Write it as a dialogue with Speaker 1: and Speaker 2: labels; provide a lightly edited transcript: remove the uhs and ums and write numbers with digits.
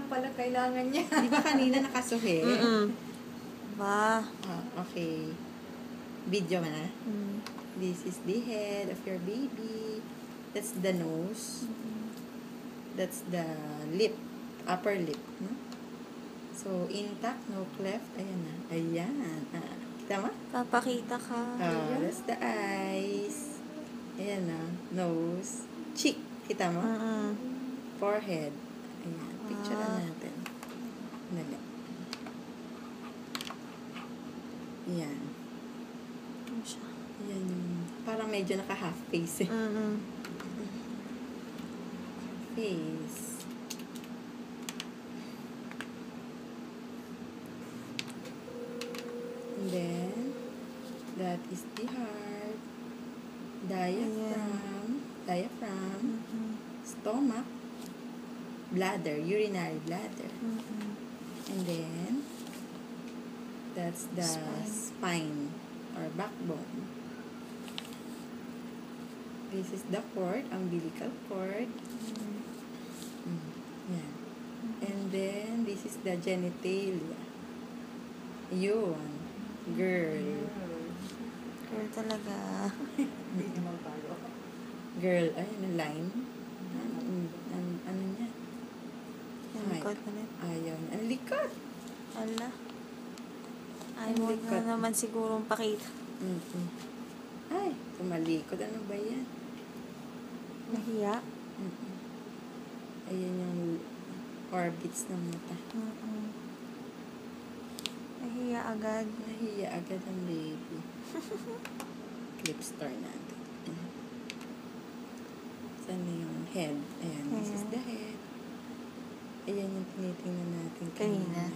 Speaker 1: lang pala kailangan niya.
Speaker 2: Di ba kanina nakasuhi?
Speaker 1: Ba?
Speaker 2: Okay. Video mo na. This is the head of your baby. That's the nose. That's the lip. Upper lip. No? So, intact, no cleft. Ayan na. Ayan. Kita mo?
Speaker 1: Papakita ka.
Speaker 2: That's the eyes. Ayan na. Nose. Cheek. Kita mo? Forehead. Ayan. Picture natin. Nali. Ayan. Ayan yung... Parang medyo naka-half face eh. Face. And then, that is the heart. Diaphragm. Stomach. Bladder. Urinary bladder. And then, that's the spine or backbone. This is the cord, umbilical cord. Yan. And then, this is the genitalia. Yun. Girl.
Speaker 1: Girl talaga.
Speaker 2: Girl. Ay, ano line? Ano niya?
Speaker 1: Ang likod ulit.
Speaker 2: Ayaw niya. Ang likod!
Speaker 1: Ala. Ayaw na naman sigurong pakita.
Speaker 2: Ay, tumalikod. Ano ba yan?
Speaker 1: Nahiya?
Speaker 2: Ayan yung orbits ng mata.
Speaker 1: Nahiya agad.
Speaker 2: Nahiya agad ang baby. Clip star natin. Saan na yung head? Ayan, this is the head. Ayan yung tinitingnan natin
Speaker 1: kanina.